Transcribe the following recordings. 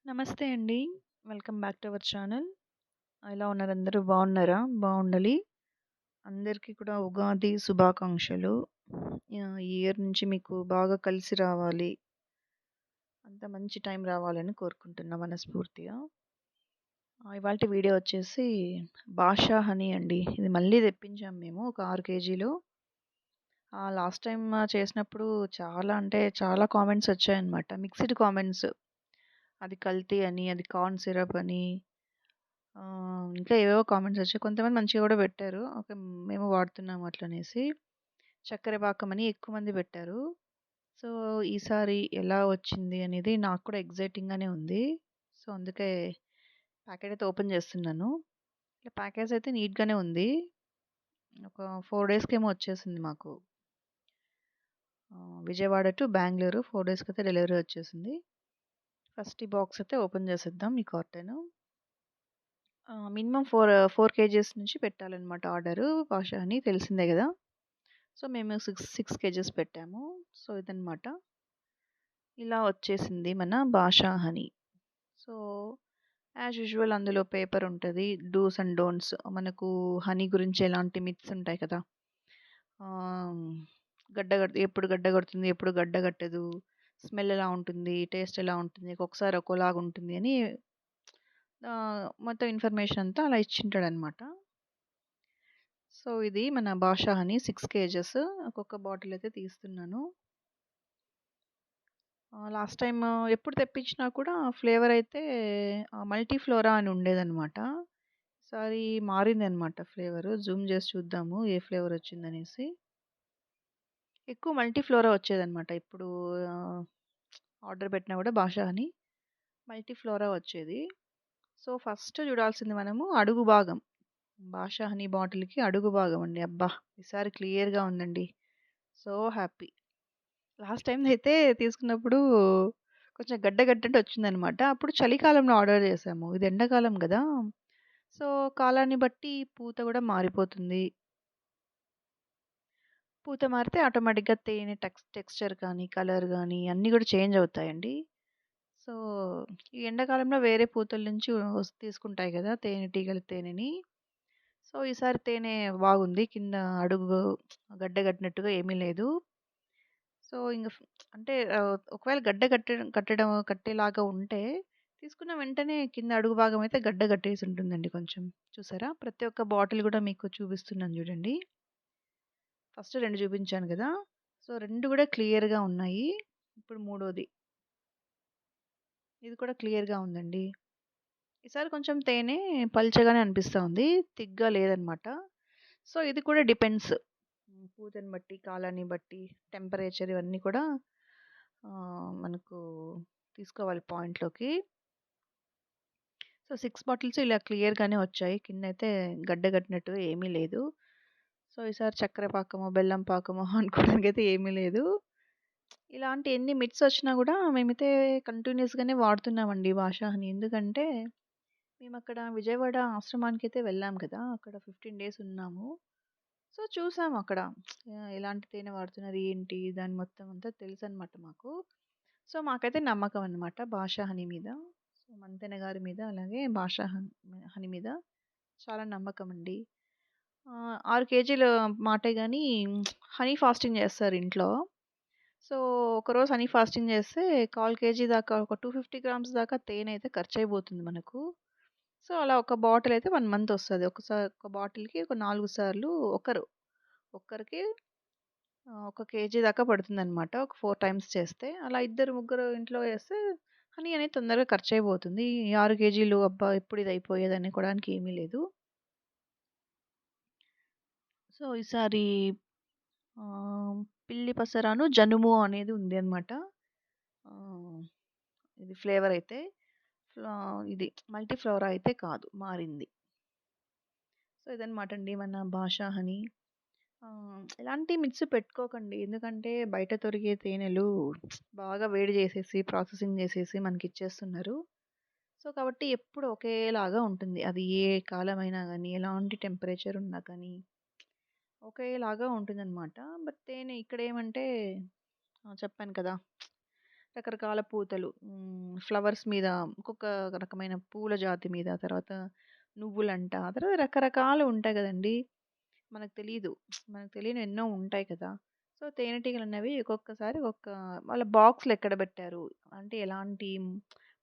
నమస్తే అండి. Welcome back to our channel. ఎలా ఉన్నారు అందరూ బాగున్నారా? బాగుండాలి. అందరికీ కూడా ఉగాది శుభాకాంక్షలు. ఈ ఇయర్ నుంచి మీకు బాగా కలిసి రావాలి. అంత మంచి టైం రావాలని కోరుకుంటున్నా మనస్ఫూర్తిగా. ఇవాల్టి వీడియో వచ్చేసి బాషా హనీ అండి. ఇది మళ్ళీ తెప్పించాం మేము ఒక 6 కేజీలు. లాస్ట్ టైమ్ చేసినప్పుడు చాలా అంటే చాలా కామెంట్స్ వచ్చాయన్నమాట. Mixed comments. అది కల్తీ అని, అది కార్న్ సిరప్ అని ఇంకా ఏవేవో కామెంట్స్ వచ్చాయి. కొంతమంది మంచిగా గూడా పెట్టారు. ఓకే. మేము వాడుతున్నాము అట్లనేసి. చక్కెర పాకమని ఎక్కువ మంది పెట్టారు. సో, ఈసారి ఎలా వచ్చింది అనేది నాకు కూడా ఎక్సైటింగ్‌గానే ఉంది. సో, అందుకే ప్యాకెట్ అయితే ఓపెన్ చేస్తున్నాను. ప్యాకేజ్ అయితే నీట్‌గానే ఉంది. ఒక 4 డేస్‌కేమో వచ్చేసింది మాకు. విజయవాడ టు బెంగుళూరు 4 డేస్‌కైతే డెలివరీ వచ్చేసింది. ఫస్ట్ ఈ బాక్స్ అయితే ఓపెన్ చేసేద్దాం ఈ కార్టన్. మినిమమ్ 4 కేజీస్ నుంచి పెట్టాలన్నమాట ఆర్డరు. భాష అని తెలిసిందే గదా! సో, మేము 6 కేజెస్ పెట్టాము. సో, ఇదనమాట. ఇలా వచ్చేసింది మన భాషా హనీ. సో, యాజ్ యూజువల్ అందులో పేపర్ ఉంటది. Dos and don'ts. మనకు హనీ గురించి ఎలాంటి మిత్స్ ఉంటాయి కదా! ఆహ్, ఎప్పుడు గడ్డ కడుతుంది, ఎప్పుడు గడ్డ కట్టదు, స్మెల్ ఎలా ఉంటుంది, టేస్ట్ ఎలా ఉంటుంది, ఒక్కొక్కసారి ఒక్కోలాగా ఉంటుంది అని మొత్తం ఇన్ఫర్మేషన్ అంతా అలా ఇచ్చింటాడనమాట. సో, ఇది మన భాషా హనీ 6 కేజెస్. ఒక్కొక్క బాటిల్ అయితే తీస్తున్నాను. లాస్ట్ టైమ్ ఎప్పుడు తెప్పించినా కూడా ఫ్లేవర్ అయితే మల్టీ ఫ్లోరా అని ఉండేదనమాట. ఈసారి మారిందనమాట ఫ్లేవరు. జూమ్ చేసి చూద్దాము ఏ ఫ్లేవర్ వచ్చిందనేసి. ఎక్కువ మల్టీ ఫ్లోరా వచ్చేదనమాట. ఇప్పుడు ఆహ్, ఆర్డర్ పెట్టినా కూడా భాషా హనీ మల్టీ ఫ్లోరా వచ్చేది. సో, ఫస్ట్ చూడాల్సింది మనము అడుగు భాగం. భాషా హనీ బాటిల్‌కి అడుగు భాగం అండి. అబ్బా! ఈసారి క్లియర్‌గా ఉందండి. So happy. లాస్ట్ టైమ్‌దయితే తీసుకున్నప్పుడు కొంచెం గడ్డ కట్టినట్టు వచ్చిందనమాట. అప్పుడు చలికాలంలో ఆర్డర్ చేశాము. ఇది ఎండాకాలం గదా! సో, కాలాన్ని బట్టి పూత గూడా మారిపోతుంది. పూత మారితే ఆటోమేటిక్‌గా తేనె టెక్స్చర్ కానీ, కలర్ గానీ అన్నీ గూడా చేంజ్ అవుతాయండి. సో, ఈ ఎండాకాలంలో వేరే పూతల నుంచి తీసుకుంటాయి గదా! తేనెటీగలు తేనెని. సో, ఈసారి తేనె బాగుంది. కింద అడుగు గడ్డ కట్టినట్టుగా ఏమీ లేదు. సో, అంటే ఒకవేళ గడ్డ కట్టేలాగా ఉంటే తీసుకున్న వెంటనే కింద అడుగు భాగం అయితే గడ్డ కట్టేసి ఉంటుందండి కొంచెం. చూసారా? ప్రతి ఒక్క బాటిల్ గూడా మీకు చూపిస్తున్నాను జూడండి. ఫస్ట్ 2 చూపించాను గదా! సో, 2 గూడా క్లియర్‌గా ఉన్నాయి. ఇప్పుడు మూడోది. ఇది కూడా క్లియర్‌గా ఉందండి. ఈసారి కొంచెం తేనె పల్చగానే అనిపిస్తా ఉంది. థిక్‌గా లేదనమాట. సో, ఇది కూడా డిపెండ్స్. పూతని బట్టి, కాలాన్ని బట్టి, టెంపరేచర్ ఇవన్నీ కూడా మనకు తీసుకోవాలి పాయింట్‌లోకి. సో, 6 బాటిల్స్ ఇలా క్లియర్‌గానే వచ్చాయి. కిందయితే గడ్డ కట్టినట్టుగా ఏమీ లేదు. సో, ఈసారి చక్కెర పాకమో, బెల్లం పాకమో అనుకోవడానికైతే ఏమీ లేదు. ఇలాంటి ఎన్ని మిట్స్ వచ్చినా గూడా మేమైతే కంటిన్యూయస్‌గానే వాడుతున్నామండి భాషా హనీ. ఎందుకంటే మేమక్కడ విజయవాడ ఆశ్రమానికైతే వెళ్ళాం కదా! అక్కడ 15 డేస్ ఉన్నాము. సో, చూసాము అక్కడ. ఎలాంటి తేనె వాడుతున్నారు, ఏంటి దాని మొత్తం అంతా తెలుసనమాట మాకు. సో, మాకైతే నమ్మకం అన్నమాట భాషా హనీ మీద. సో, మంతెన గారి మీద అలాగే భాషా హనీ మీద చాలా నమ్మకమండి. 6 కేజీల మాటే గాని హనీ ఫాస్టింగ్ చేస్తారు ఇంట్లో. సో, ఒకరోజు హనీ ఫాస్టింగ్ చేస్తే 1/4 కేజీ దాకా ఒక 250 గ్రామ్స్ దాకా తేనె అయితే ఖర్చయిపోతుంది మనకు. సో, అలా ఒక బాటిల్ అయితే 1 మంత్ ఒస్తది. ఒక బాటిల్‌కి ఒక 4 సార్లు ఒక్కరికి ఒక కేజీ దాకా పడుతుందనమాట. ఒక 4 టైమ్స్ చేస్తే. అలా ఇద్దరు, ముగ్గురు ఇంట్లో చేస్తే హనీ అనేది తొందరగా ఖర్చయిపోతుంది. ఈ 6 కేజీలు అబ్బా! ఎప్పుడు ఇది అయిపోయేది అనుకోవడానికి ఏమీ లేదు. సో, ఈసారి పిల్లి పసరాను, జనుము అనేది ఉంది అనమాట. ఆహ్, ఇది ఫ్లేవర్ అయితే. ఇది మల్టీ ఫ్లోరా అయితే కాదు మారింది. సో, ఇదనమాట అండి మన భాషా హనీ. ఎలాంటి మిక్స్ పెట్టుకోకండి. ఎందుకంటే బయట దొరికే తేనెలు బాగా వేడి చేసేసి, ప్రాసెసింగ్ చేసేసి మనకిచ్చేస్తున్నారు. సో, కాబట్టి ఎప్పుడు ఒకేలాగా ఉంటుంది. అది ఏ కాలమైనా గానీ, ఎలాంటి టెంపరేచర్ ఉన్నా కానీ, ఒకేలాగా ఉంటుందనమాట. బట్ తేనె ఇక్కడేమంటే చెప్పాను కదా! రకరకాల పూతలు ఫ్లవర్స్ మీద ఒక్కొక్క రకమైన పూల జాతి మీద, తర్వాత నువ్వులంట, ఆ తర్వాత రకరకాలు ఉంటాయి గదండీ! మనకు తెలీదు. మనకు తెలియనివి ఎన్నో ఉంటాయి కదా! సో, తేనెటీగలనేవి ఒక్కొక్కసారి వాళ్ళ బాక్స్‌లో ఎక్కడ బెట్టారు, అంటే ఎలాంటి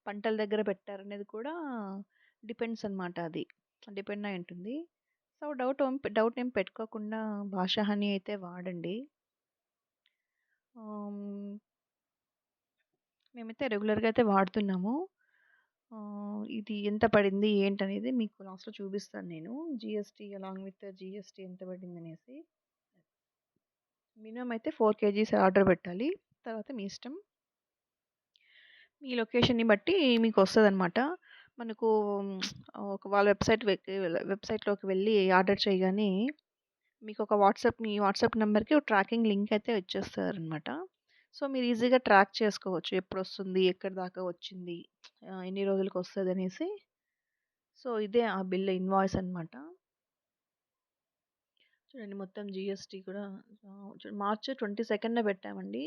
పంటల దగ్గర పెట్టారనేది కూడా డిపెండ్స్ అనమాట అది. డిపెండ్ అయి ఉంటుంది. సో, డౌట్ ఏం పెట్టుకోకుండా భాషా హనీ అయితే వాడండి. హ్మ్. మేమైతే రెగ్యులర్‌గా అయితే వాడుతున్నాము. ఇది ఎంత పడింది ఏంటనేది మీకు లాస్ట్‌లో చూపిస్తాను నేను. జీఎస్టీ అలాంగ్ విత్ జీఎస్టీ ఎంత పడిందనేసి. మినిమమ్ అయితే 4 కేజీస్ ఆర్డర్ పెట్టాలి. తర్వాత మీ ఇష్టం. మీ లొకేషన్‌ని బట్టి మీకొస్తదనమాట. మనకు ఒక వాళ్ళ వెబ్‌సైట్‌లోకి వెళ్ళి ఆర్డర్ చేయగానే మీకొక మీ వాట్సాప్ నంబర్‌కి ఒక ట్రాకింగ్ లింక్ అయితే ఇచ్చేస్తారనమాట. సో, మీరు ఈజీగా ట్రాక్ చేసుకోవచ్చు. ఎప్పుడొస్తుంది? ఎక్కడి దాకా వచ్చింది? ఎన్ని రోజులకొస్తదనేసి. సో, ఇదే ఆ బిల్ ఇన్వాయిస్ అనమాట. చూడండి మొత్తం జీఎస్టీ కూడా మార్చ్ 22న పెట్టామండి.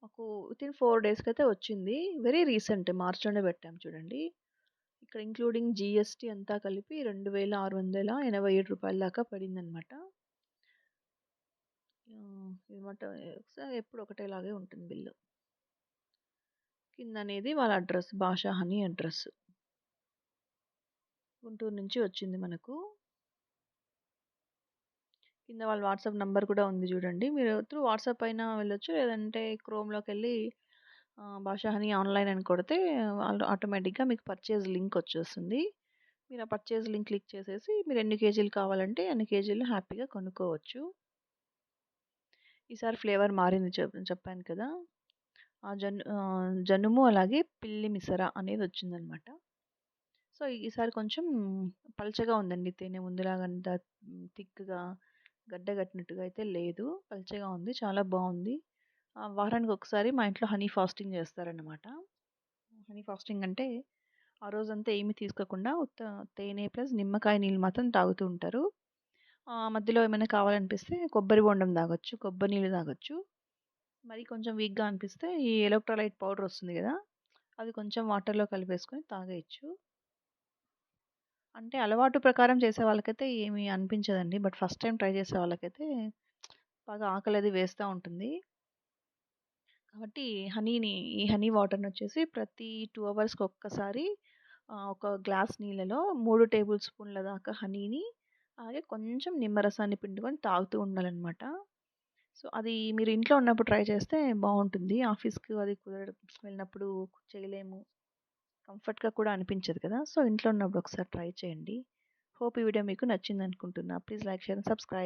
మాకు వితిన్ 4 డేస్‌కైతే వచ్చింది. వెరీ రీసెంట్ మార్చ్‌లోనే పెట్టాం చూడండి. ఇక్కడ ఇంక్లూడింగ్ జీఎస్టీ అంతా కలిపి రూ. 2,687 దాకా పడిందనమాట. ఏమంట ఎప్పుడు ఒకటేలాగే ఉంటుంది బిల్లు. కిందనేది వాళ్ళ అడ్రస్ భాషా హనీ అడ్రస్. గుంటూరు నుంచి వచ్చింది మనకు. కింద వాళ్ళ వాట్సాప్ నంబర్ కూడా ఉంది చూడండి. మీరు త్రూ వాట్సాప్ అయినా వెళ్ళొచ్చు. లేదంటే క్రోమ్‌లోకెళ్ళి భాషా హనీ ఆన్‌లైన్ అని కొడితే వాళ్ళు ఆటోమేటిక్‌గా మీకు పర్చేజ్ లింక్ వచ్చేస్తుంది. మీరు ఆ పర్చేజ్ లింక్ క్లిక్ చేసేసి మీరు ఎన్ని కేజీలు కావాలంటే అన్ని కేజీలు హ్యాపీగా కొనుక్కోవచ్చు. ఈసారి ఫ్లేవర్ మారింది చెప్పాను కదా! జనుము అలాగే పిల్లి మిసర అనేది వచ్చిందనమాట. సో, ఈసారి కొంచెం పల్చగా ఉందండి తేనె. ముందులాగంత థిక్‌గా గడ్డగట్టినట్టుగా అయితే లేదు. పల్చగా ఉంది. చాలా బావుంది. వారానికి ఒకసారి మా ఇంట్లో హనీ ఫాస్టింగ్ చేస్తారనమాట. హనీ ఫాస్టింగ్ అంటే ఆ రోజంతా ఏమి తీసుకోకుండా ఉత్త తేనె ప్లస్ నిమ్మకాయ నీళ్ళు మాత్రం తాగుతూ ఉంటారు. మధ్యలో ఏమైనా కావాలనిపిస్తే కొబ్బరి బోండం తాగొచ్చు. కొబ్బరి నీళ్ళు తాగొచ్చు. మరి కొంచెం వీక్‌గా అనిపిస్తే ఈ ఎలక్ట్రోలైట్ పౌడర్ వస్తుంది గదా! అది కొంచెం వాటర్‌లో కలిపేసుకొని తాగేయొచ్చు. అంటే అలవాటు ప్రకారం చేసే వాళ్ళకైతే ఏమి అనిపించదండి. బట్ ఫస్ట్ టైమ్ ట్రై చేసే వాళ్ళకైతే బాగా ఆకలది వేస్తా ఉంటుంది. కాబట్టి ఈ హనీ వాటర్‌నొచ్చేసి ప్రతి 2 అవర్స్‌కి ఒక్కసారి ఒక గ్లాస్ నీళ్ళలో 3 టేబుల్ స్పూన్ల దాకా హనీని, అలాగే కొంచెం నిమ్మరసాన్ని పిండుకొని తాగుతూ ఉండాలనమాట. సో, అది మీరు ఇంట్లో ఉన్నప్పుడు ట్రై చేస్తే బావుంటుంది. ఆఫీస్‌కి అది వెళ్ళినప్పుడు చేయలేము. కంఫర్ట్‌గా కూడా అనిపించదు కదా! సో, ఇంట్లో ఉన్నప్పుడు ఒకసారి ట్రై చేయండి. హోప్ ఈ వీడియో మీకు నచ్చిందనుకుంటున్నా. Please like, share and subscribe.